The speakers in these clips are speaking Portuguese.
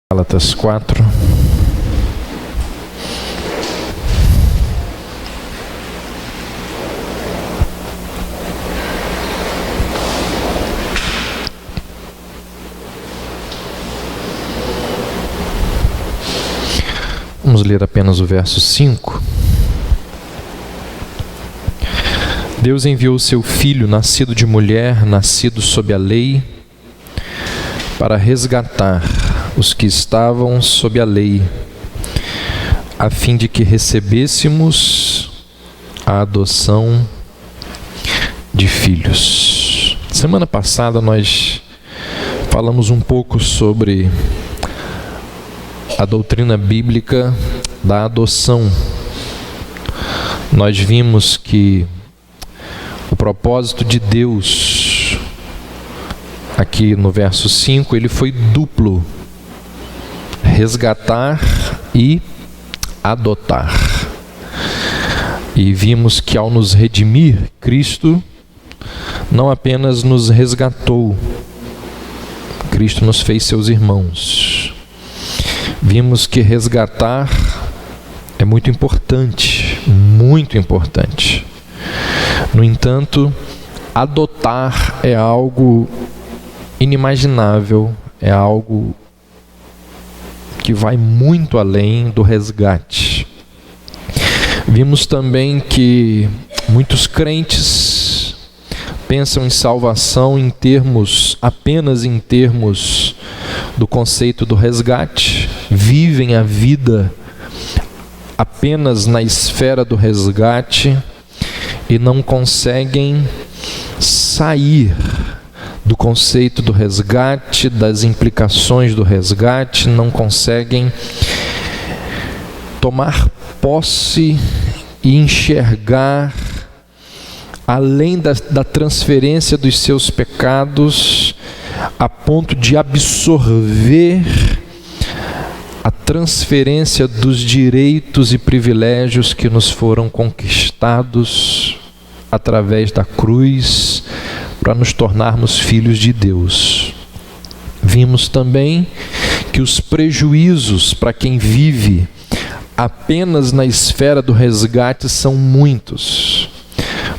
Gálatas 4. Vamos ler apenas o verso 5. Deus enviou seu Filho, nascido de mulher, nascido sob a lei, para resgatar os que estavam sob a lei, a fim de que recebêssemos a adoção de filhos. Semana passada nós falamos um pouco sobre a doutrina bíblica da adoção. Nós vimos que o propósito de Deus, aqui no verso 5, ele foi duplo: resgatar e adotar. E vimos que ao nos redimir, Cristo não apenas nos resgatou, Cristo nos fez seus irmãos. Vimos que resgatar é muito importante, muito importante. No entanto, adotar é algo inimaginável, é algo que vai muito além do resgate. Vimos também que muitos crentes pensam em salvação apenas em termos do conceito do resgate, vivem a vida apenas na esfera do resgate e não conseguem sair do conceito do resgate, das implicações do resgate, não conseguem tomar posse e enxergar além da transferência dos seus pecados, a ponto de absorver a transferência dos direitos e privilégios que nos foram conquistados através da cruz, para nos tornarmos filhos de Deus. Vimos também que os prejuízos para quem vive apenas na esfera do resgate são muitos,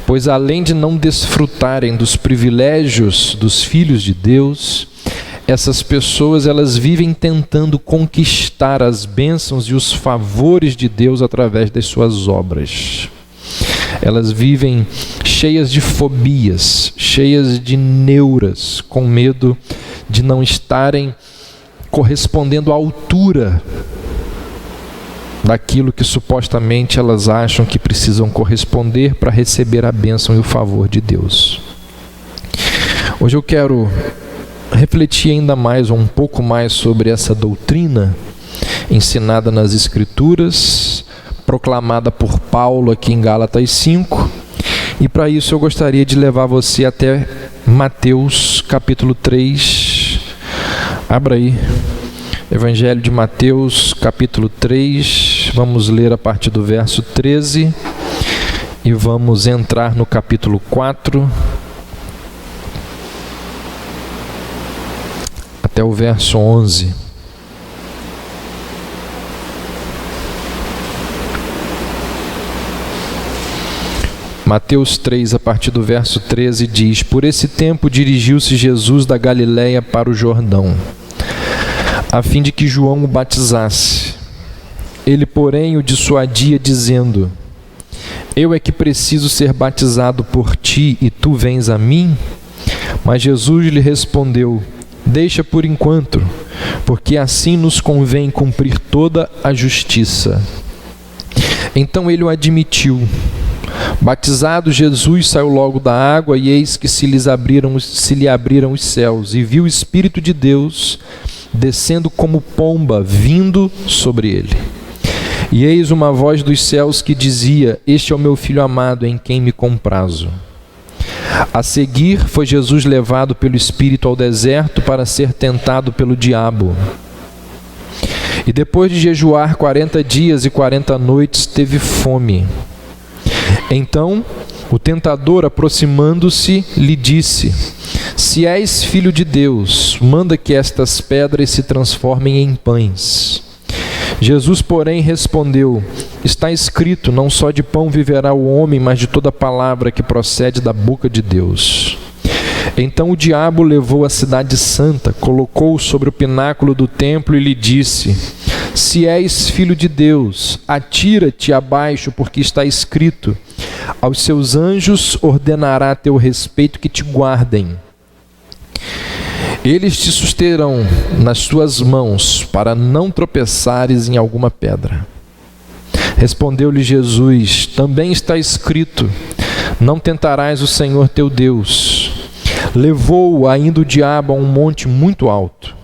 pois além de não desfrutarem dos privilégios dos filhos de Deus, essas pessoas elas vivem tentando conquistar as bênçãos e os favores de Deus através das suas obras. Elas vivem cheias de fobias, cheias de neuras, com medo de não estarem correspondendo à altura daquilo que supostamente elas acham que precisam corresponder para receber a bênção e o favor de Deus. Hoje eu quero refletir ainda mais, um pouco mais, sobre essa doutrina ensinada nas Escrituras, proclamada por Paulo aqui em Gálatas 5, e para isso eu gostaria de levar você até Mateus capítulo 3. Abra aí, Evangelho de Mateus capítulo 3, vamos ler a partir do verso 13 e vamos entrar no capítulo 4 até o verso 11. Mateus 3, a partir do verso 13, diz: Por esse tempo dirigiu-se Jesus da Galiléia para o Jordão, a fim de que João o batizasse. Ele, porém, o dissuadia, dizendo: Eu é que preciso ser batizado por ti, e tu vens a mim? Mas Jesus lhe respondeu: Deixa por enquanto, porque assim nos convém cumprir toda a justiça. Então ele o admitiu. Batizado, Jesus saiu logo da água, e eis que se lhe abriram os céus, e viu o Espírito de Deus descendo como pomba, vindo sobre ele. E eis uma voz dos céus que dizia: Este é o meu Filho amado, em quem me comprazo. A seguir foi Jesus levado pelo Espírito ao deserto para ser tentado pelo diabo. E depois de jejuar 40 dias e 40 noites, teve fome. Então O tentador, aproximando-se, lhe disse: se és filho de Deus, manda que estas pedras se transformem em pães. Jesus, porém, respondeu: está escrito, não só de pão viverá o homem, mas de toda palavra que procede da boca de Deus. Então o diabo levou a cidade santa, colocou-o sobre o pináculo do templo e lhe disse: se és filho de Deus, atira-te abaixo, porque está escrito: aos seus anjos ordenará a teu respeito que te guardem. Eles te susterão nas tuas mãos, para não tropeçares em alguma pedra. Respondeu-lhe Jesus: também está escrito: não tentarás o Senhor teu Deus. Levou-o ainda o diabo a um monte muito alto,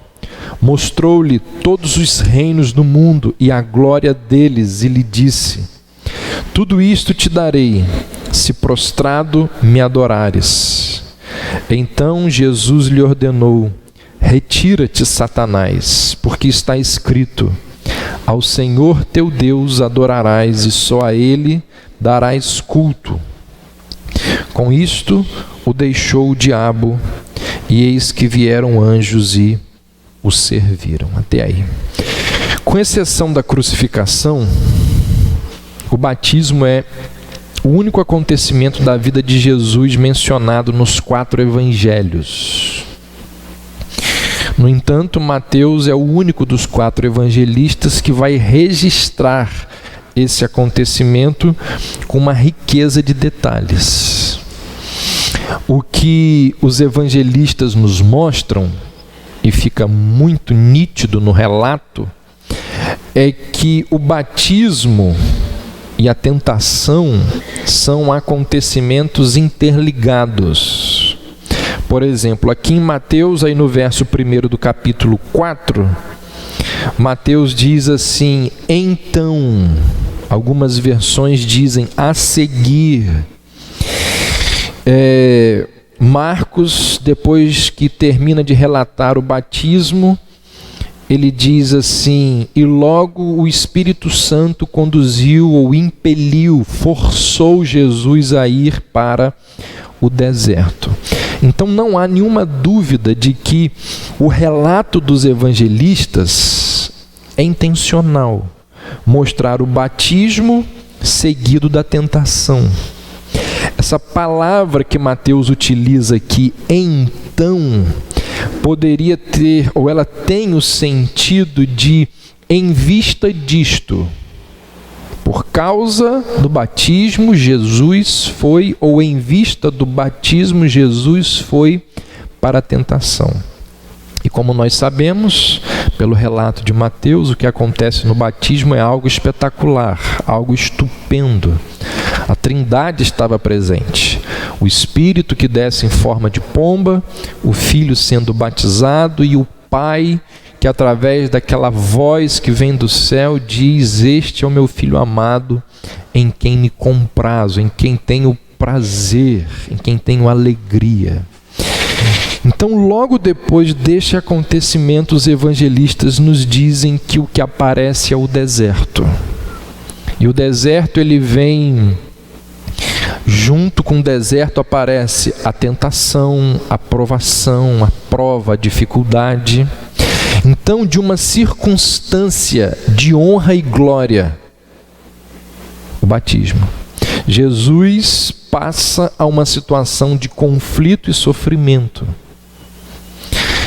mostrou-lhe todos os reinos do mundo e a glória deles, e lhe disse: tudo isto te darei, se prostrado me adorares. Então Jesus lhe ordenou: retira-te, Satanás, porque está escrito: ao Senhor teu Deus adorarás e só a Ele darás culto. Com isto o deixou o diabo, e eis que vieram anjos e o serviram. Até aí. Com exceção da crucificação, o batismo é o único acontecimento da vida de Jesus mencionado nos 4 evangelhos. No entanto, Mateus é o único dos 4 evangelistas que vai registrar esse acontecimento com uma riqueza de detalhes. O que os evangelistas nos mostram, e fica muito nítido no relato, é que o batismo e a tentação são acontecimentos interligados. Por exemplo, aqui em Mateus, aí no verso 1 do capítulo 4, Mateus diz assim: então, algumas versões dizem a seguir. Marcos, depois que termina de relatar o batismo, ele diz assim: e logo o Espírito Santo conduziu ou impeliu, forçou Jesus a ir para o deserto. Então não há nenhuma dúvida de que o relato dos evangelistas é intencional, mostrar o batismo seguido da tentação. Essa palavra que Mateus utiliza aqui, então, poderia ter, ou ela tem o sentido de em vista disto. Por causa do batismo, Jesus foi, ou em vista do batismo, Jesus foi para a tentação. E como nós sabemos, pelo relato de Mateus, o que acontece no batismo é algo espetacular, algo estupendo. A Trindade estava presente. O Espírito que desce em forma de pomba, o Filho sendo batizado e o Pai que através daquela voz que vem do céu diz: este é o meu Filho amado, em quem me comprazo, em quem tenho prazer, em quem tenho alegria. Então, logo depois deste acontecimento, os evangelistas nos dizem que o que aparece é o deserto. E o deserto, ele vem, junto com o deserto aparece a tentação, a provação, a prova, a dificuldade. Então, de uma circunstância de honra e glória, o batismo, Jesus passa a uma situação de conflito e sofrimento.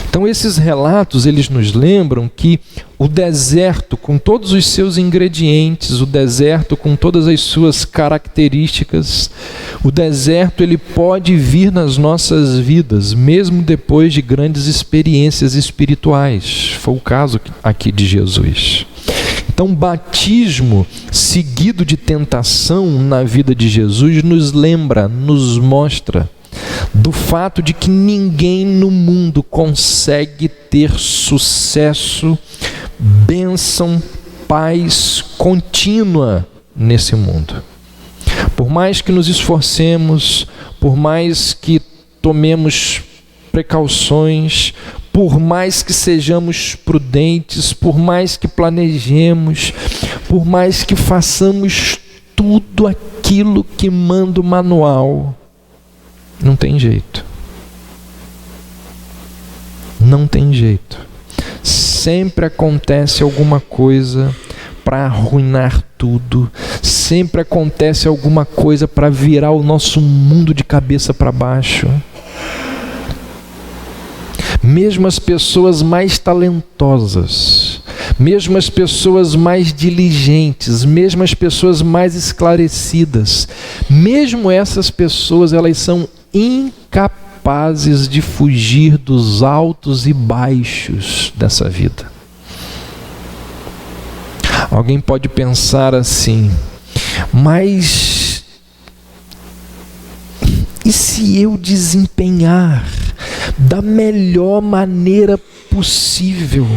Então esses relatos, eles nos lembram que o deserto, com todos os seus ingredientes, o deserto com todas as suas características, o deserto ele pode vir nas nossas vidas, mesmo depois de grandes experiências espirituais. Foi o caso aqui de Jesus. Então, batismo seguido de tentação na vida de Jesus nos lembra, nos mostra do fato de que ninguém no mundo consegue ter sucesso, bênção, paz contínua nesse mundo. Por mais que nos esforcemos, por mais que tomemos precauções, por mais que sejamos prudentes, por mais que planejemos, por mais que façamos tudo aquilo aquilo que manda o manual, não tem jeito. Não tem jeito. Sempre acontece alguma coisa para arruinar tudo. Sempre acontece alguma coisa para virar o nosso mundo de cabeça para baixo. Mesmo as pessoas mais talentosas, mesmo as pessoas mais diligentes, mesmo as pessoas mais esclarecidas, mesmo essas pessoas, elas são incapazes de fugir dos altos e baixos dessa vida. Alguém pode pensar assim, mas e se eu desempenhar da melhor maneira possível?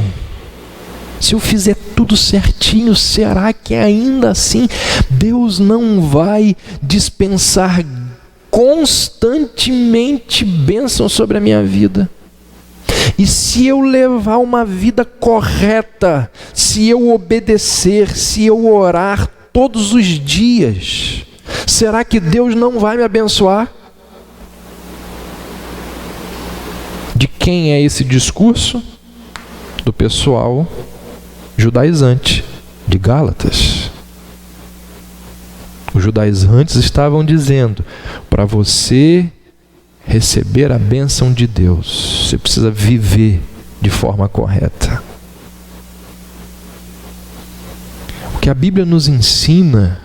Se eu fizer tudo certinho, será que ainda assim Deus não vai dispensar constantemente bênção sobre a minha vida? E se eu levar uma vida correta, se eu obedecer, se eu orar todos os dias, será que Deus não vai me abençoar? De quem é esse discurso? Do pessoal judaizante de Gálatas. Os judaizantes estavam dizendo: para você receber a bênção de Deus, você precisa viver de forma correta. O que a Bíblia nos ensina,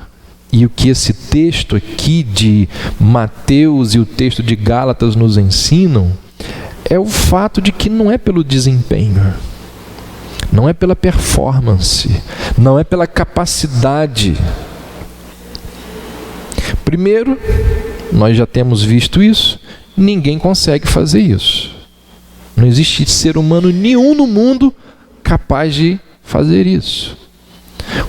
e o que esse texto aqui de Mateus e o texto de Gálatas nos ensinam, é o fato de que não é pelo desempenho, não é pela performance, não é pela capacidade. Primeiro, nós já temos visto isso, ninguém consegue fazer isso. Não existe ser humano nenhum no mundo capaz de fazer isso.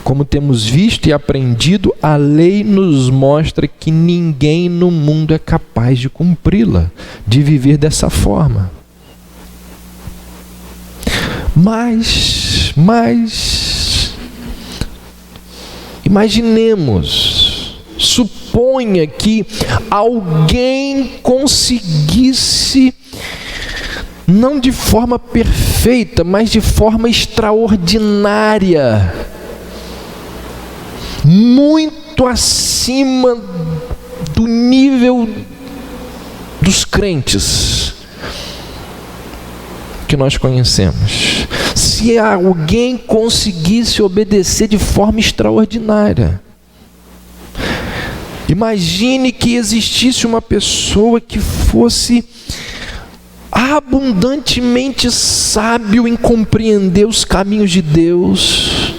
Como temos visto e aprendido, a lei nos mostra que ninguém no mundo é capaz de cumpri-la, de viver dessa forma. Mas imaginemos, suponha que alguém conseguisse, não de forma perfeita, mas de forma extraordinária, muito acima do nível dos crentes que nós conhecemos. Se alguém conseguisse obedecer de forma extraordinária, imagine que existisse uma pessoa que fosse abundantemente sábio em compreender os caminhos de Deus,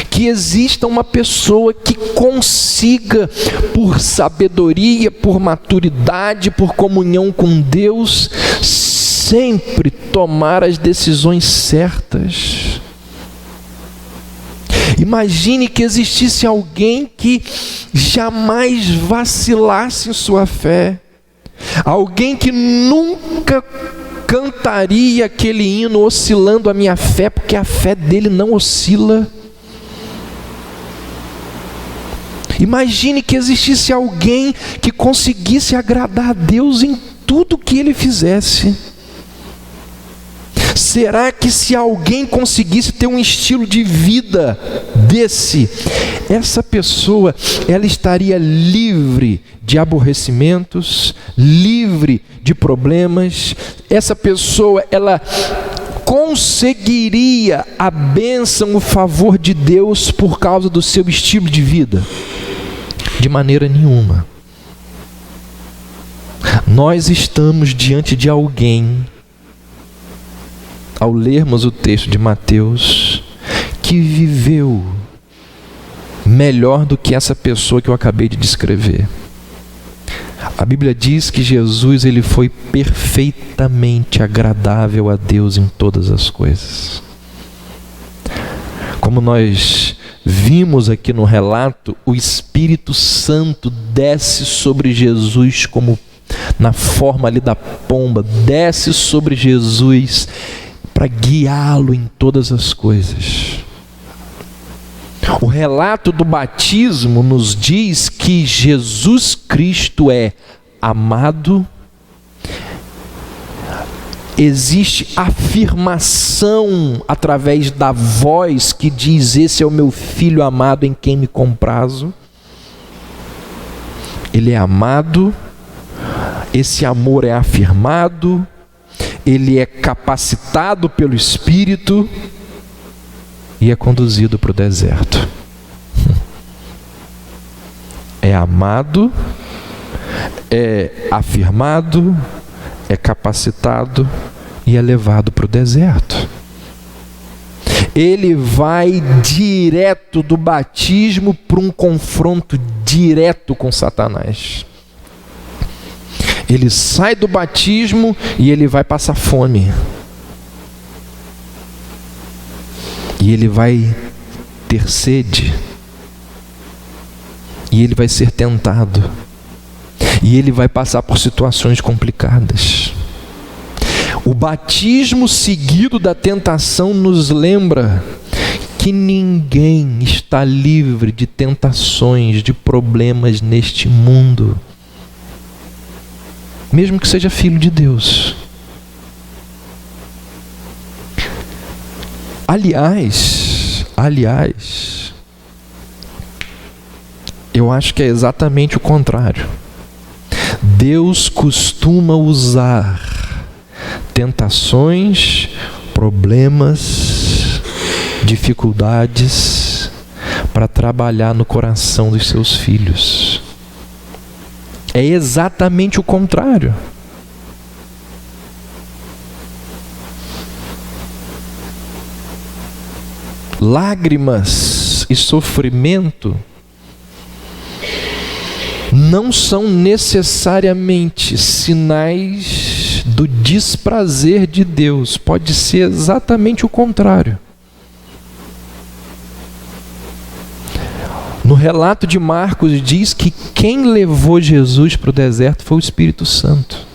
que exista uma pessoa que consiga, por sabedoria, por maturidade, por comunhão com Deus, sempre tomar as decisões certas. Imagine que existisse alguém que jamais vacilasse em sua fé, alguém que nunca cantaria aquele hino oscilando a minha fé, porque a fé dele não oscila. Imagine que existisse alguém que conseguisse agradar a Deus em tudo que ele fizesse. Será que se alguém conseguisse ter um estilo de vida desse, essa pessoa, ela estaria livre de aborrecimentos, livre de problemas? Essa pessoa, ela conseguiria a bênção, o favor de Deus por causa do seu estilo de vida? De maneira nenhuma. Nós estamos diante de alguém, ao lermos o texto de Mateus, que viveu melhor do que essa pessoa que eu acabei de descrever. A Bíblia diz que Jesus, ele foi perfeitamente agradável a Deus em todas as coisas. Como nós vimos aqui no relato, o Espírito Santo desce sobre Jesus como na forma ali da pomba, desce sobre Jesus para guiá-lo em todas as coisas. O relato do batismo nos diz que Jesus Cristo é amado. Existe afirmação através da voz que diz: esse é o meu filho amado em quem me comprazo. Ele é amado, esse amor é afirmado, ele é capacitado pelo Espírito e é conduzido para o deserto. É amado, é afirmado, é capacitado e é levado para o deserto. Ele vai direto do batismo para um confronto direto com Satanás. Ele sai do batismo e ele vai passar fome. E ele vai ter sede. E ele vai ser tentado. E ele vai passar por situações complicadas. O batismo seguido da tentação nos lembra que ninguém está livre de tentações, de problemas neste mundo. Mesmo que seja filho de Deus. Aliás, eu acho que é exatamente o contrário. Deus costuma usar tentações, problemas, dificuldades para trabalhar no coração dos seus filhos. É exatamente o contrário. Lágrimas e sofrimento não são necessariamente sinais do desprazer de Deus. Pode ser exatamente o contrário. No relato de Marcos diz que quem levou Jesus para o deserto foi o Espírito Santo.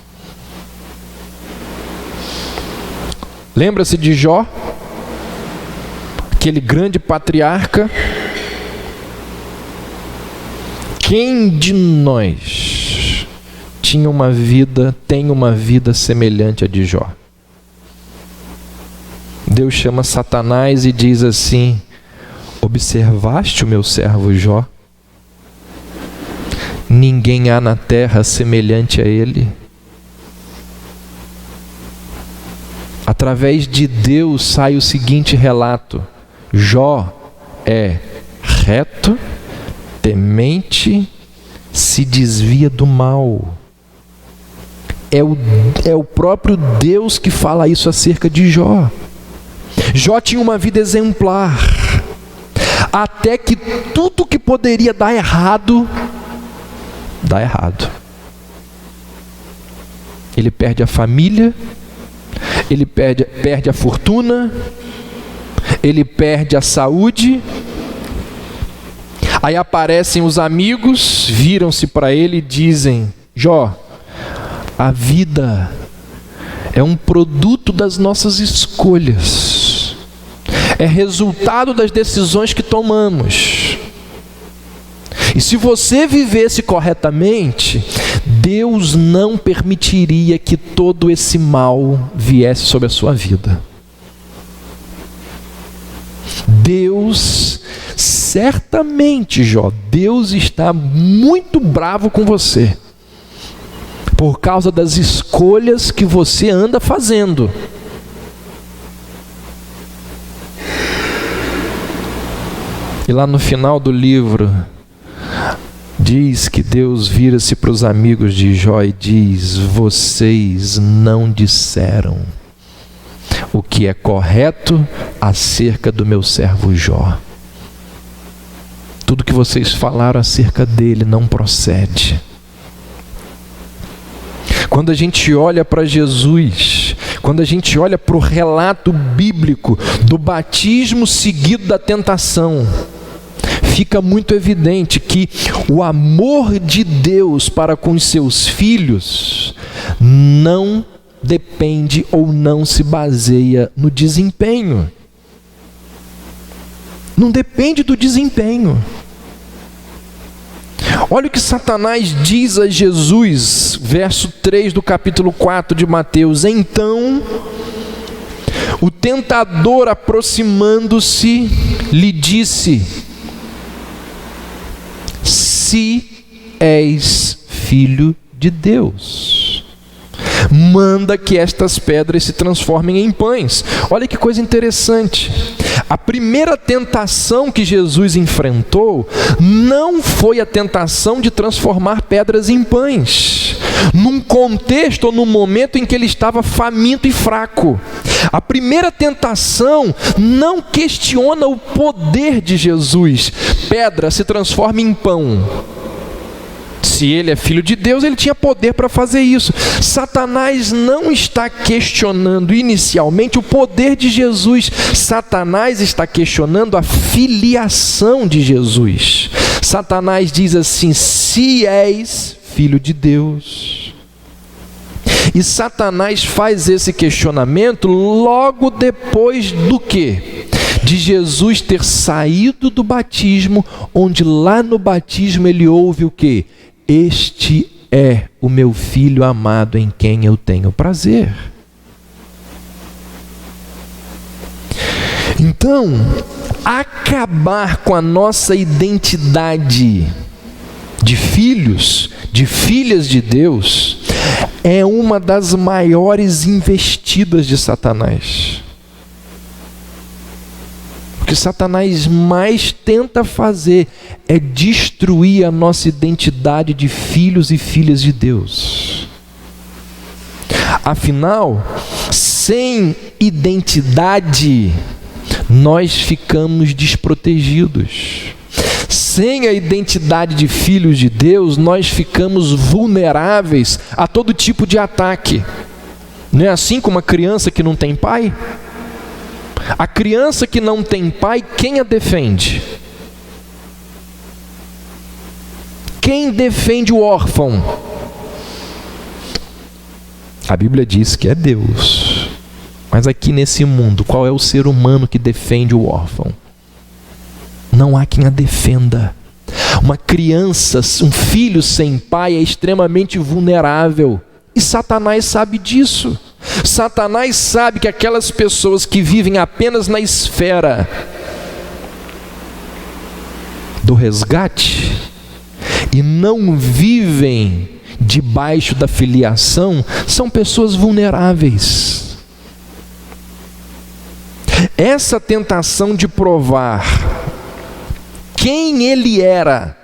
Lembra-se de Jó? Aquele grande patriarca. Quem de nós tem uma vida semelhante à de Jó? Deus chama Satanás e diz assim: observaste o meu servo Jó? Ninguém há na terra semelhante a ele. Através de Deus sai o seguinte relato: Jó é reto, temente, se desvia do mal. É o próprio Deus que fala isso acerca de Jó. Jó tinha uma vida exemplar, até que tudo que poderia dar errado, dá errado. Ele perde a família, ele perde a fortuna, ele perde a saúde. Aí aparecem os amigos, viram-se para ele e dizem: Jó, a vida é um produto das nossas escolhas, é resultado das decisões que tomamos. E se você vivesse corretamente, Deus não permitiria que todo esse mal viesse sobre a sua vida. Deus, certamente, Jó, Deus está muito bravo com você, por causa das escolhas que você anda fazendo. E lá no final do livro, diz que Deus vira-se para os amigos de Jó e diz: vocês não disseram o que é correto acerca do meu servo Jó. Tudo que vocês falaram acerca dele não procede. Quando a gente olha para Jesus, quando a gente olha para o relato bíblico do batismo seguido da tentação, fica muito evidente que o amor de Deus para com os seus filhos não depende ou não se baseia no desempenho. não depende do desempenho. Olha o que Satanás diz a Jesus, verso 3 do capítulo 4 de Mateus. Então, o tentador, aproximando-se, lhe disse: se és filho de Deus, manda que estas pedras se transformem em pães. Olha que coisa interessante. A primeira tentação que Jesus enfrentou não foi a tentação de transformar pedras em pães, num contexto ou num momento em que ele estava faminto e fraco. A primeira tentação não questiona o poder de Jesus. Pedra se transforma em pão. Se ele é filho de Deus, ele tinha poder para fazer isso. Satanás não está questionando inicialmente o poder de Jesus. Satanás está questionando a filiação de Jesus. Satanás diz assim: se és filho de Deus. E Satanás faz esse questionamento logo depois do quê? De Jesus ter saído do batismo, onde lá no batismo ele ouve o quê? Este é o meu filho amado em quem eu tenho prazer. Então, acabar com a nossa identidade de filhos, de filhas de Deus, é uma das maiores investidas de Satanás. O que Satanás mais tenta fazer é destruir a nossa identidade de filhos e filhas de Deus. Afinal, sem identidade, nós ficamos desprotegidos. Sem a identidade de filhos de Deus, nós ficamos vulneráveis a todo tipo de ataque. Não é assim com uma criança que não tem pai? A criança que não tem pai, quem a defende? Quem defende o órfão? A Bíblia diz que é Deus. Mas aqui nesse mundo, qual é o ser humano que defende o órfão? Não há quem a defenda. Uma criança, um filho sem pai é extremamente vulnerável. E Satanás sabe disso. Satanás sabe que aquelas pessoas que vivem apenas na esfera do resgate e não vivem debaixo da filiação são pessoas vulneráveis. Essa tentação de provar quem ele era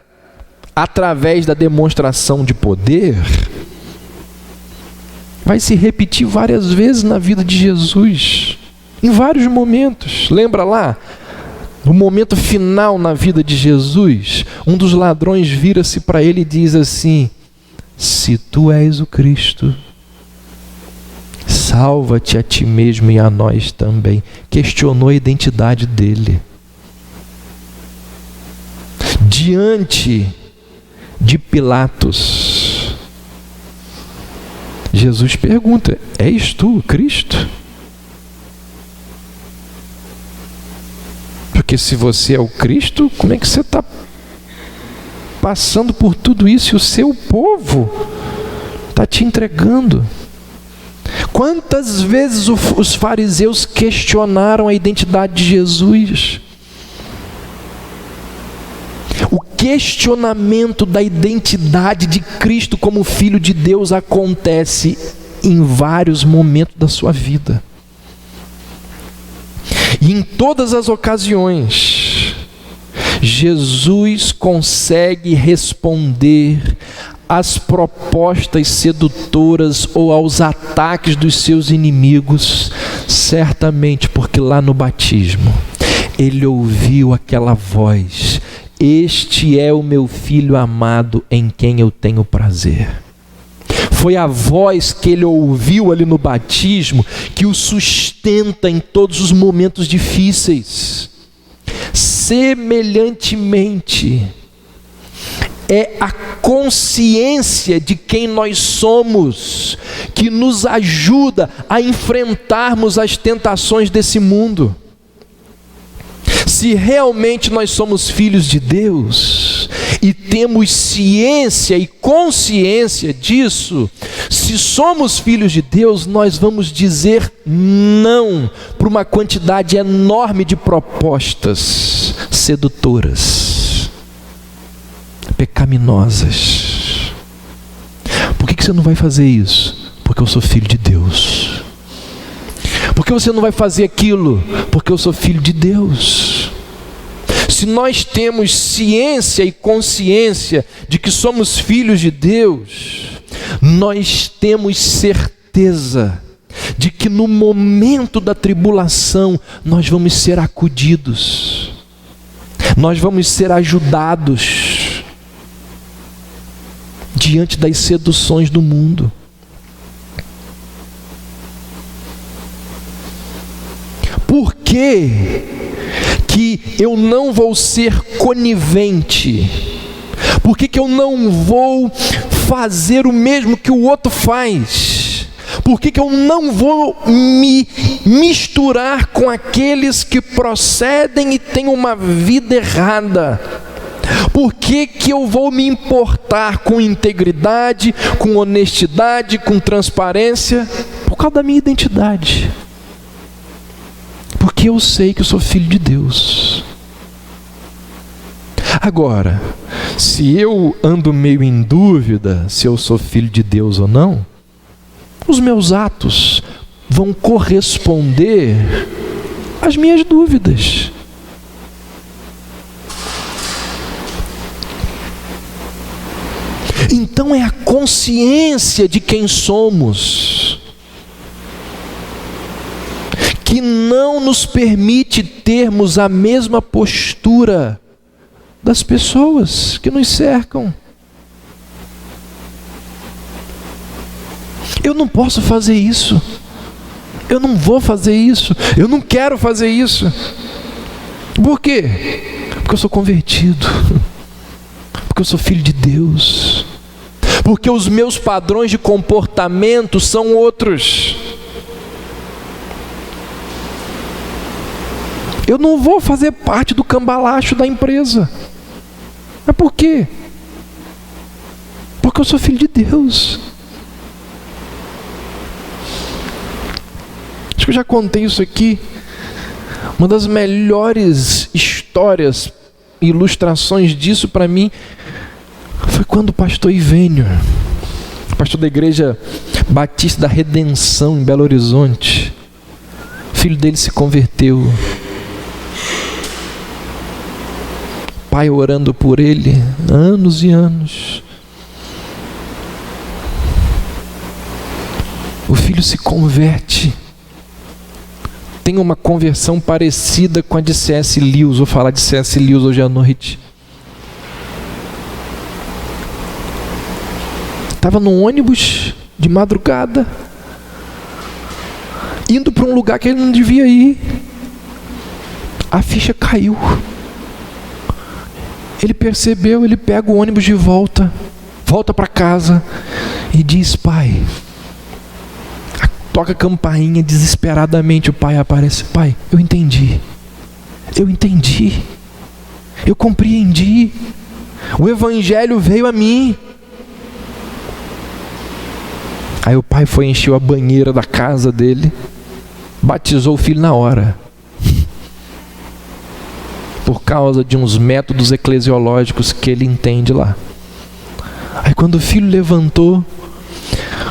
através da demonstração de poder vai se repetir várias vezes na vida de Jesus, em vários momentos. Lembra lá, no momento final na vida de Jesus, um dos ladrões vira-se para ele e diz assim: se tu és o Cristo, salva-te a ti mesmo e a nós também. Questionou a identidade dele. Diante de Pilatos, Jesus pergunta: és tu o Cristo? Porque se você é o Cristo, como é que você está passando por tudo isso e o seu povo está te entregando? Quantas vezes os fariseus questionaram a identidade de Jesus? O questionamento da identidade de Cristo como Filho de Deus acontece em vários momentos da sua vida. E em todas as ocasiões, Jesus consegue responder às propostas sedutoras ou aos ataques dos seus inimigos, certamente porque lá no batismo, ele ouviu aquela voz: este é o meu filho amado em quem eu tenho prazer. Foi a voz que ele ouviu ali no batismo que o sustenta em todos os momentos difíceis. Semelhantemente, é a consciência de quem nós somos que nos ajuda a enfrentarmos as tentações desse mundo. Se realmente nós somos filhos de Deus e temos ciência e consciência disso, se somos filhos de Deus, nós vamos dizer não para uma quantidade enorme de propostas sedutoras, pecaminosas. Por que você não vai fazer isso? Porque eu sou filho de Deus. Por que você não vai fazer aquilo? Porque eu sou filho de Deus. Se nós temos ciência e consciência de que somos filhos de Deus, nós temos certeza de que no momento da tribulação nós vamos ser acudidos, nós vamos ser ajudados diante das seduções do mundo. Por que eu não vou ser conivente? Por que eu não vou fazer o mesmo que o outro faz? Por que eu não vou me misturar com aqueles que procedem e têm uma vida errada? Por que eu vou me importar com integridade, com honestidade, com transparência? Por causa da minha identidade. Porque eu sei que eu sou filho de Deus. Agora, se eu ando meio em dúvida se eu sou filho de Deus ou não, os meus atos vão corresponder às minhas dúvidas. Então é a consciência de quem somos que não nos permite termos a mesma postura das pessoas que nos cercam. Eu não posso fazer isso. Eu não vou fazer isso. Eu não quero fazer isso. Por quê? Porque eu sou convertido. Porque eu sou filho de Deus. Porque os meus padrões de comportamento são outros. Eu não vou fazer parte do cambalacho da empresa. Mas por quê? Porque eu sou filho de Deus. Acho que eu já contei isso aqui. Uma das melhores histórias, ilustrações disso para mim, foi quando o pastor Ivênio, pastor da igreja Batista da Redenção em Belo Horizonte, o filho dele se converteu. Pai orando por ele, anos e anos. O filho se converte. Tem uma conversão parecida com a de C.S. Lewis. Vou falar de C.S. Lewis hoje à noite. Estava no ônibus de madrugada, indo para um lugar que ele não devia ir. A ficha caiu. Ele percebeu, ele pega o ônibus de volta para casa e diz: pai, toca a campainha desesperadamente. O pai aparece: pai, eu entendi, eu compreendi, o evangelho veio a mim. Aí o pai foi, encheu a banheira da casa dele, batizou o filho na hora, por causa de uns métodos eclesiológicos que ele entende lá. Aí quando o filho levantou,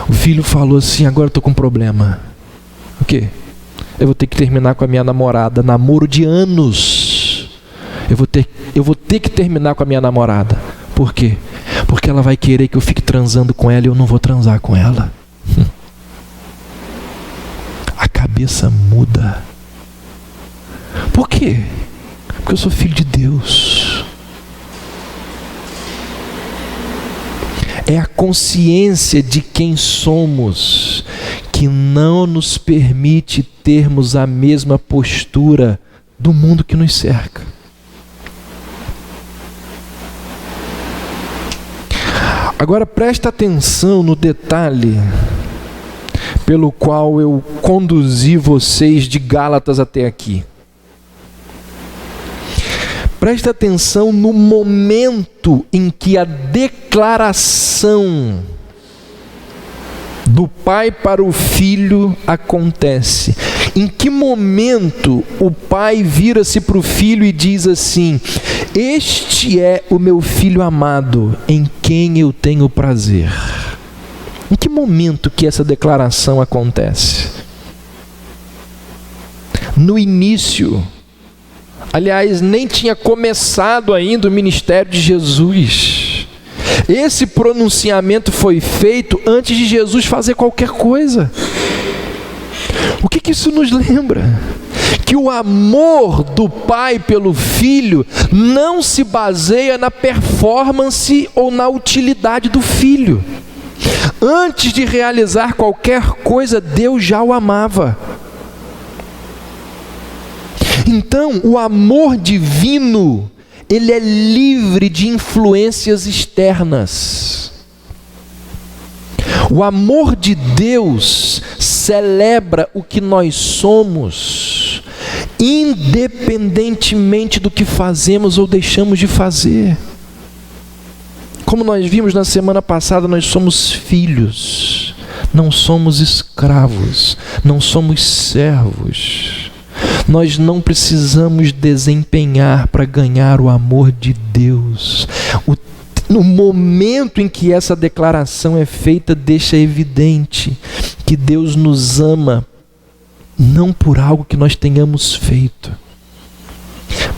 o filho falou assim: agora eu estou com um problema. O quê? Eu vou ter que terminar com a minha namorada, namoro de anos. Eu vou ter que terminar com a minha namorada. Por quê? Porque ela vai querer que eu fique transando com ela e eu não vou transar com ela. A cabeça muda. Por quê? Porque eu sou filho de Deus. É a consciência de quem somos que não nos permite termos a mesma postura do mundo que nos cerca. Agora presta atenção no detalhe pelo qual eu conduzi vocês de Gálatas até aqui. Presta atenção no momento em que a declaração do pai para o filho acontece. Em que momento o pai vira-se para o filho e diz assim: este é o meu filho amado, em quem eu tenho prazer? Em que momento que essa declaração acontece? No início. Aliás, nem tinha começado ainda o ministério de Jesus. Esse pronunciamento foi feito antes de Jesus fazer qualquer coisa. O que isso nos lembra? Que o amor do pai pelo filho não se baseia na performance ou na utilidade do filho. Antes de realizar qualquer coisa, Deus já o amava. Então, o amor divino, ele é livre de influências externas. O amor de Deus celebra o que nós somos, independentemente do que fazemos ou deixamos de fazer. Como nós vimos na semana passada, nós somos filhos, não somos escravos, não somos servos. Nós não precisamos desempenhar para ganhar o amor de Deus. No momento em que essa declaração é feita, deixa evidente que Deus nos ama, não por algo que nós tenhamos feito.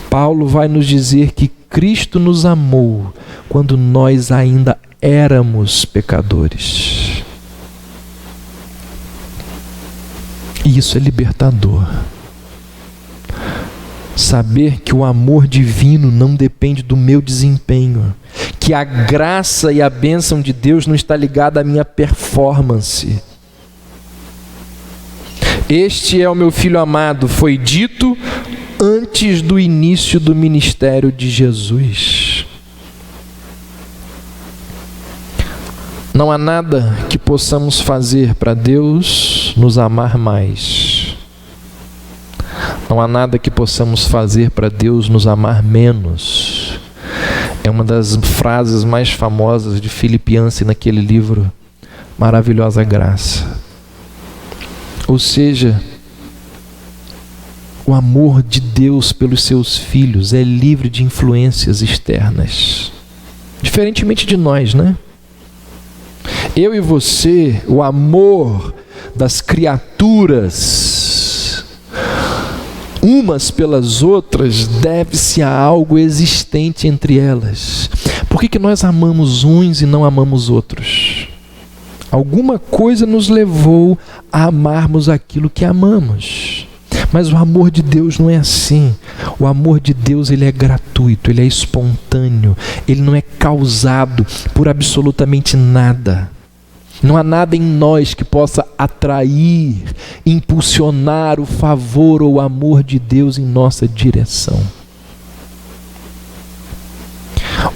Paulo vai nos dizer que Cristo nos amou quando nós ainda éramos pecadores. E isso é libertador. Saber que o amor divino não depende do meu desempenho, que a graça e a bênção de Deus não está ligada à minha performance. Este é o meu filho amado, foi dito antes do início do ministério de Jesus. Não há nada que possamos fazer para Deus nos amar mais. Não há nada que possamos fazer para Deus nos amar menos. É uma das frases mais famosas de Philip Yancey naquele livro, Maravilhosa Graça. Ou seja, o amor de Deus pelos seus filhos é livre de influências externas. Diferentemente de nós, né? Eu e você, o amor das criaturas umas pelas outras deve-se a algo existente entre elas. Por que nós amamos uns e não amamos outros? Alguma coisa nos levou a amarmos aquilo que amamos. Mas o amor de Deus não é assim. O amor de Deus, ele é gratuito, ele é espontâneo, ele não é causado por absolutamente nada. Não há nada em nós que possa atrair, impulsionar o favor ou o amor de Deus em nossa direção.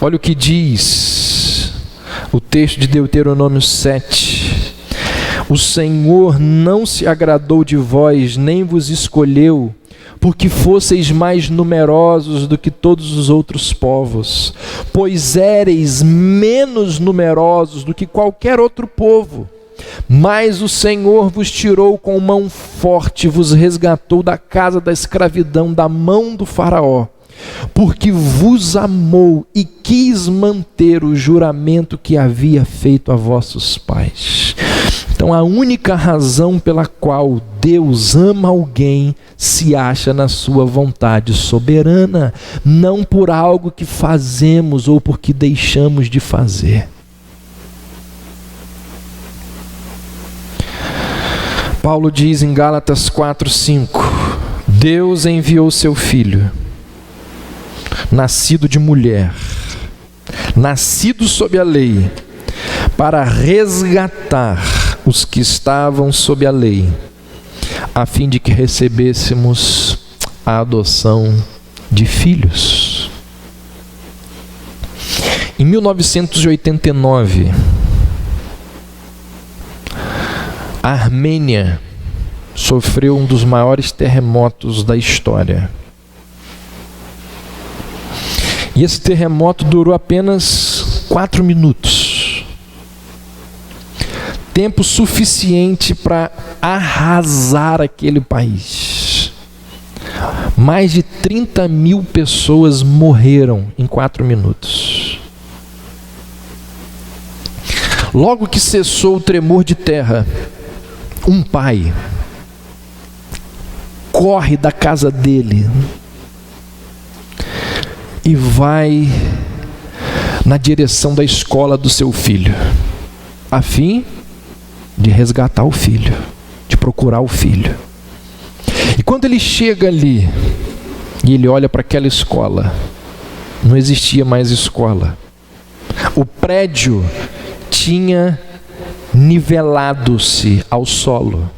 Olha o que diz o texto de Deuteronômio 7. O Senhor não se agradou de vós, nem vos escolheu, porque fosseis mais numerosos do que todos os outros povos, pois éreis menos numerosos do que qualquer outro povo. Mas o Senhor vos tirou com mão forte, vos resgatou da casa da escravidão, da mão do faraó, porque vos amou e quis manter o juramento que havia feito a vossos pais. Então, a única razão pela qual Deus ama alguém se acha na sua vontade soberana, não por algo que fazemos ou porque deixamos de fazer. Paulo diz em Gálatas 4:5: Deus enviou seu Filho, nascido de mulher, nascido sob a lei, para resgatar os que estavam sob a lei, a fim de que recebêssemos a adoção de filhos. Em 1989, a Armênia sofreu um dos maiores terremotos da história. E esse terremoto durou apenas 4 minutos. Tempo suficiente para arrasar aquele país. Mais de 30 mil pessoas morreram em 4 minutos. Logo que cessou o tremor de terra, um pai corre da casa dele e vai na direção da escola do seu filho, a fim de resgatar o filho, de procurar o filho. E quando ele chega ali e ele olha para aquela escola, não existia mais escola. O prédio tinha nivelado-se ao solo.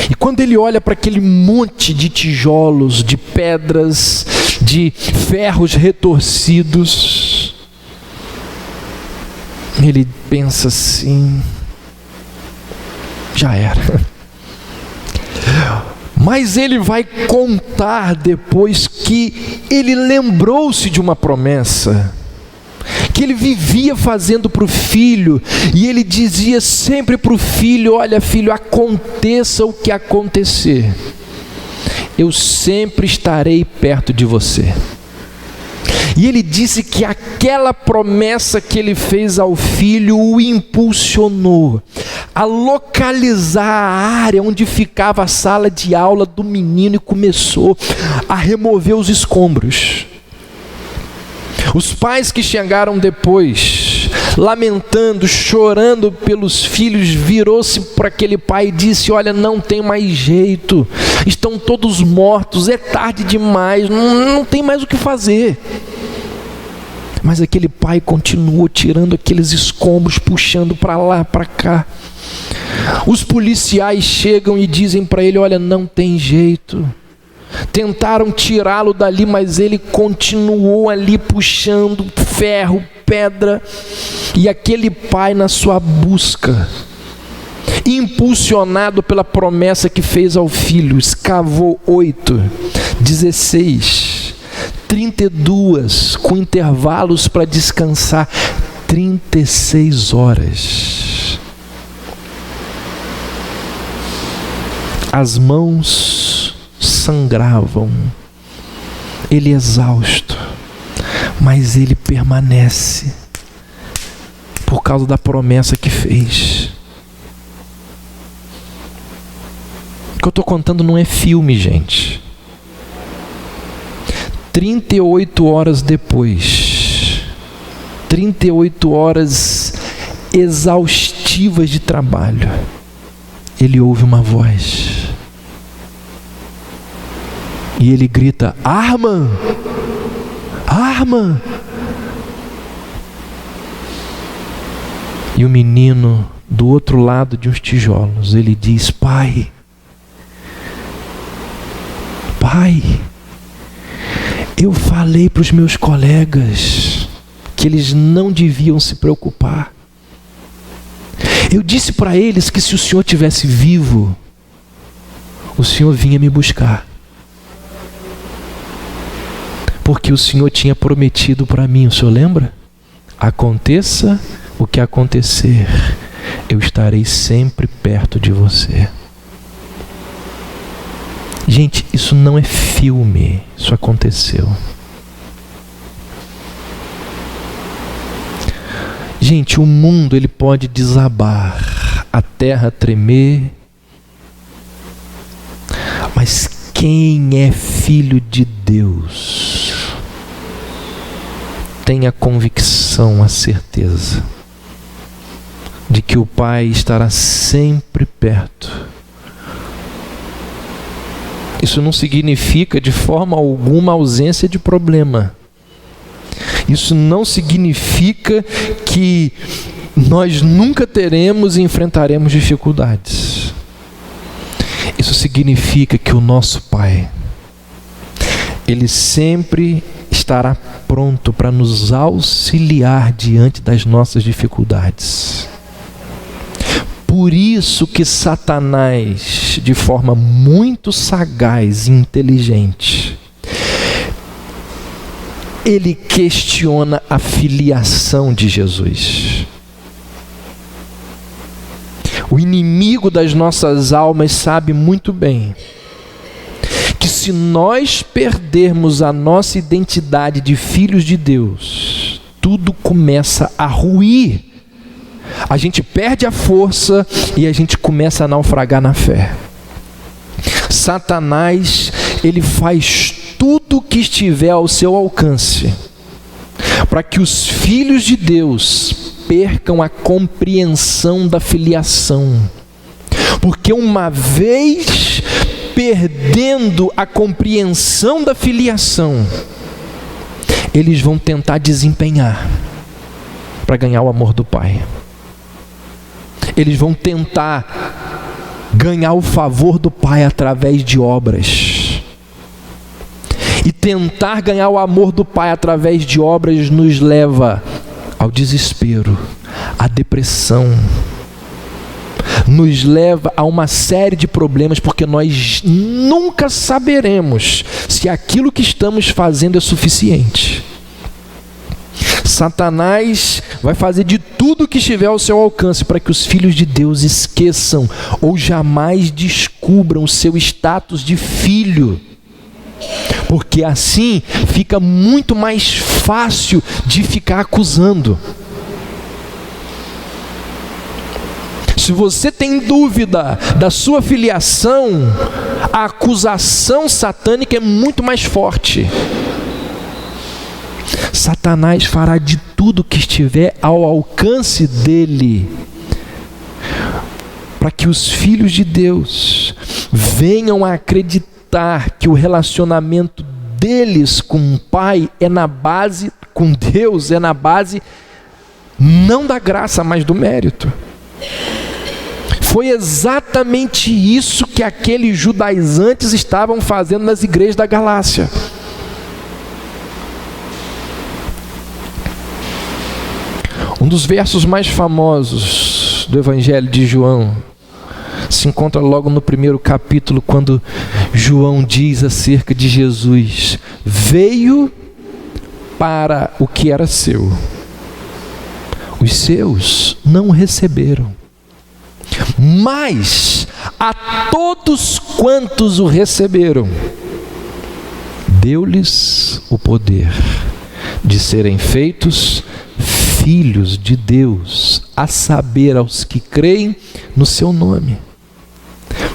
E quando ele olha para aquele monte de tijolos, de pedras, de ferros retorcidos, ele pensa assim: já era. Mas ele vai contar depois que ele lembrou-se de uma promessa que ele vivia fazendo para o filho, e ele dizia sempre para o filho: olha, filho, aconteça o que acontecer, eu sempre estarei perto de você. E ele disse que aquela promessa que ele fez ao filho o impulsionou a localizar a área onde ficava a sala de aula do menino e começou a remover os escombros. Os pais que chegaram depois, lamentando, chorando pelos filhos, virou-se para aquele pai e disse: olha, não tem mais jeito, estão todos mortos, é tarde demais, não tem mais o que fazer. Mas aquele pai continuou tirando aqueles escombros, puxando para lá, para cá. Os policiais chegam e dizem para ele: olha, não tem jeito. Tentaram tirá-lo dali, mas ele continuou ali puxando ferro, pedra. E aquele pai, na sua busca, impulsionado pela promessa que fez ao filho, escavou 8, 16, 32, com intervalos para descansar, 36 horas. As mãos sangravam, ele exausto, mas ele permanece, por causa da promessa que fez. O que eu estou contando não é filme, gente. 38 horas depois, 38 horas exaustivas de trabalho, ele ouve uma voz. E ele grita: Arman! Arman! E o menino, do outro lado de uns tijolos, ele diz: Pai, Pai, eu falei para os meus colegas que eles não deviam se preocupar. Eu disse para eles que se o Senhor tivesse vivo, o Senhor vinha me buscar. Porque o Senhor tinha prometido para mim, o Senhor lembra? Aconteça o que acontecer, eu estarei sempre perto de você. Gente, isso não é filme, isso aconteceu. Gente, o mundo ele pode desabar, a terra tremer, mas quem é filho de Deus tem a convicção, a certeza de que o Pai estará sempre perto. Isso não significa de forma alguma ausência de problema. Isso não significa que nós nunca teremos e enfrentaremos dificuldades. Isso significa que o nosso Pai, Ele sempre estará pronto para nos auxiliar diante das nossas dificuldades. Por isso que Satanás, de forma muito sagaz e inteligente, ele questiona a filiação de Jesus. O inimigo das nossas almas sabe muito bem que se nós perdermos a nossa identidade de filhos de Deus, tudo começa a ruir. A gente perde a força e a gente começa a naufragar na fé. Satanás, ele faz tudo o que estiver ao seu alcance para que os filhos de Deus percam a compreensão da filiação. Porque uma vez perdendo a compreensão da filiação, eles vão tentar desempenhar para ganhar o amor do Pai. Eles vão tentar ganhar o favor do Pai através de obras. E tentar ganhar o amor do Pai através de obras nos leva ao desespero, à depressão, nos leva a uma série de problemas, porque nós nunca saberemos se aquilo que estamos fazendo é suficiente. Satanás vai fazer de tudo que estiver ao seu alcance para que os filhos de Deus esqueçam ou jamais descubram o seu status de filho, porque assim fica muito mais fácil de ficar acusando. Se você tem dúvida da sua filiação, a acusação satânica é muito mais forte. Satanás fará de tudo que estiver ao alcance dele para que os filhos de Deus venham a acreditar que o relacionamento deles com o Pai é na base, com Deus é na base não da graça, mas do mérito. Foi exatamente isso que aqueles judaizantes estavam fazendo nas igrejas da Galácia. Um dos versos mais famosos do Evangelho de João se encontra logo no primeiro capítulo, quando João diz acerca de Jesus: veio para o que era seu, os seus não o receberam, mas a todos quantos o receberam, deu-lhes o poder de serem feitos filhos de Deus, a saber, aos que creem no seu nome.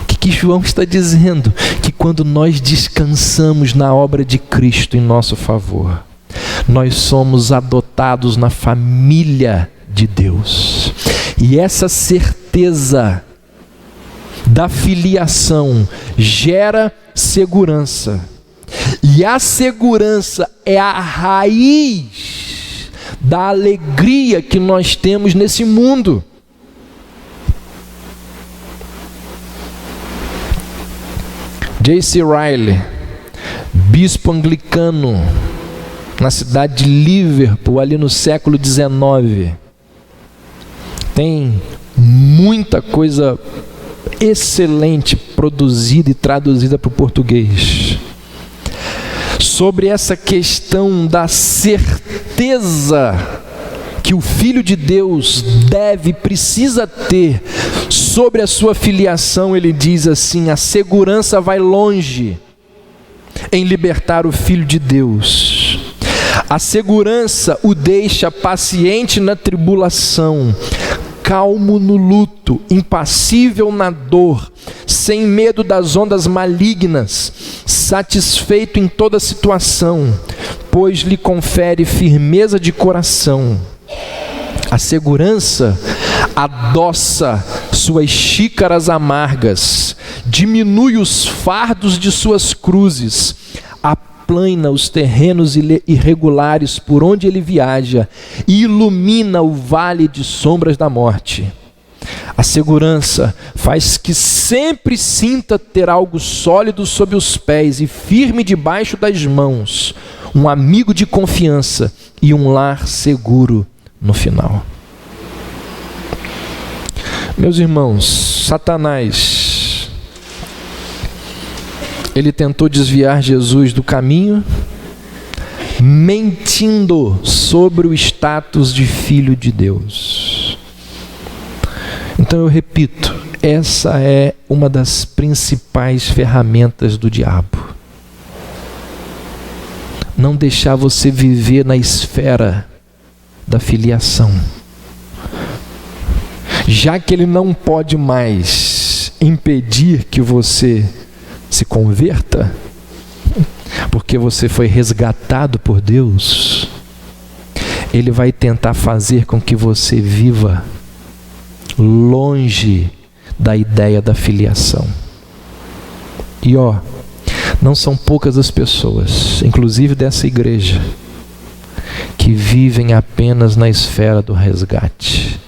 O que João está dizendo? Que quando nós descansamos na obra de Cristo em nosso favor, nós somos adotados na família de Deus. E essa certeza da filiação gera segurança. E a segurança é a raiz da alegria que nós temos nesse mundo. J.C. Ryle, bispo anglicano na cidade de Liverpool, ali no século XIX, tem muita coisa excelente produzida e traduzida para o português sobre essa questão da certeza que o Filho de Deus precisa ter sobre a sua filiação. Ele diz assim: a segurança vai longe em libertar o Filho de Deus. A segurança o deixa paciente na tribulação, calmo no luto, impassível na dor, sem medo das ondas malignas, satisfeito em toda situação, pois lhe confere firmeza de coração. A segurança adoça suas xícaras amargas, diminui os fardos de suas cruzes, aplana os terrenos irregulares por onde ele viaja e ilumina o vale de sombras da morte. A segurança faz que sempre sinta ter algo sólido sob os pés e firme debaixo das mãos, um amigo de confiança e um lar seguro no final. Meus irmãos, Satanás, ele tentou desviar Jesus do caminho, mentindo sobre o status de filho de Deus. Então eu repito, essa é uma das principais ferramentas do diabo. Não deixar você viver na esfera da filiação. Já que ele não pode mais impedir que você se converta, porque você foi resgatado por Deus, ele vai tentar fazer com que você viva longe da ideia da filiação. E não são poucas as pessoas, inclusive dessa igreja, que vivem apenas na esfera do resgate.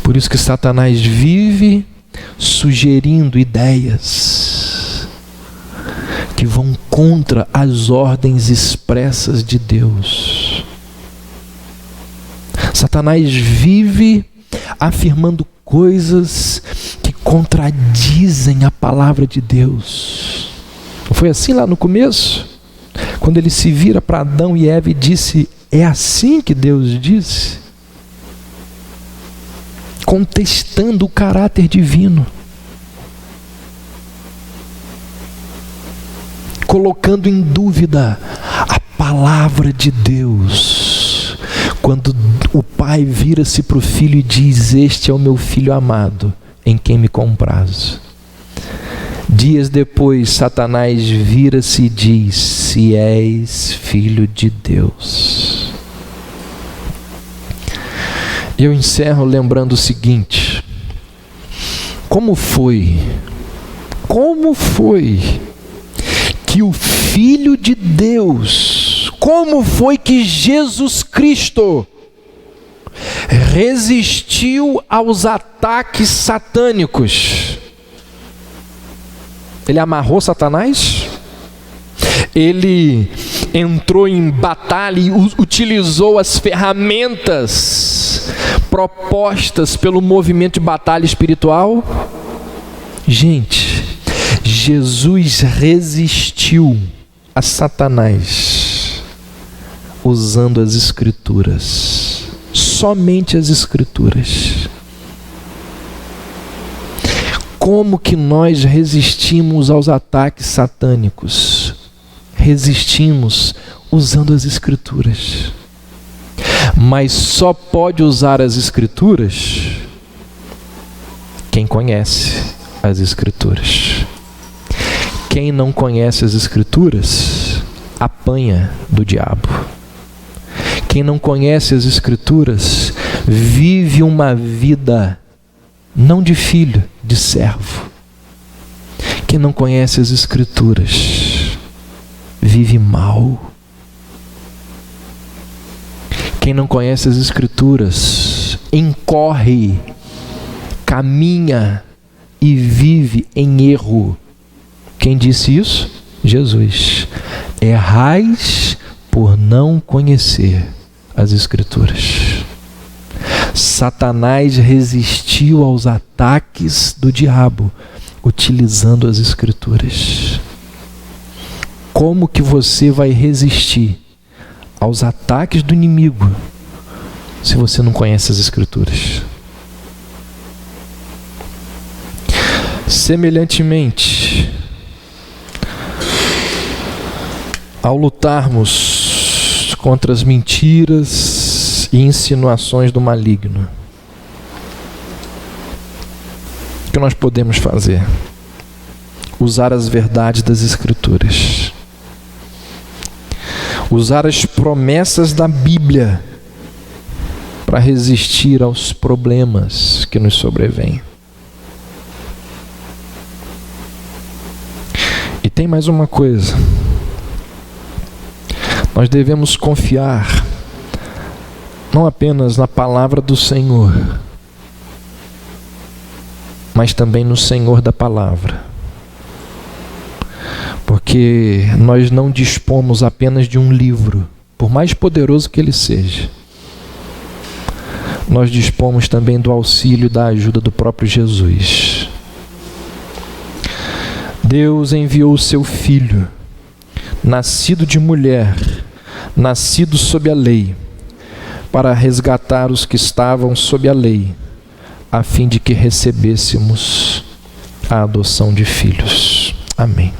Por isso que Satanás vive sugerindo ideias que vão contra as ordens expressas de Deus. Satanás vive afirmando coisas que contradizem a palavra de Deus. Não foi assim lá no começo? Quando ele se vira para Adão e Eva e disse: é assim que Deus disse? Contestando o caráter divino, colocando em dúvida a palavra de Deus. Quando o pai vira-se para o filho e diz: este é o meu filho amado, em quem me comprazo. Dias depois, Satanás vira-se e diz: se és filho de Deus. Eu encerro lembrando o seguinte: como foi que o Filho de Deus, como foi que Jesus Cristo resistiu aos ataques satânicos? Ele amarrou Satanás? Ele entrou em batalha e utilizou as ferramentas propostas pelo movimento de batalha espiritual? Gente, Jesus resistiu a Satanás usando as Escrituras, somente as Escrituras. Como que nós resistimos aos ataques satânicos? Resistimos usando as Escrituras. Mas só pode usar as Escrituras quem conhece as Escrituras. Quem não conhece as Escrituras apanha do diabo. Quem não conhece as Escrituras vive uma vida não de filho, de servo. Quem não conhece as Escrituras vive mal. Quem não conhece as Escrituras incorre, caminha e vive em erro. Quem disse isso? Jesus. Errais por não conhecer as Escrituras. Satanás resistiu aos ataques do diabo utilizando as Escrituras. Como que você vai resistir aos ataques do inimigo se você não conhece as Escrituras? Semelhantemente, ao lutarmos contra as mentiras e insinuações do maligno, o que nós podemos fazer? Usar as verdades das Escrituras. Usar as promessas da Bíblia para resistir aos problemas que nos sobrevêm. E tem mais uma coisa. Nós devemos confiar não apenas na palavra do Senhor, mas também no Senhor da palavra. Porque nós não dispomos apenas de um livro, por mais poderoso que ele seja. Nós dispomos também do auxílio e da ajuda do próprio Jesus. Deus enviou o seu Filho, nascido de mulher, nascido sob a lei, para resgatar os que estavam sob a lei, a fim de que recebêssemos a adoção de filhos. Amém.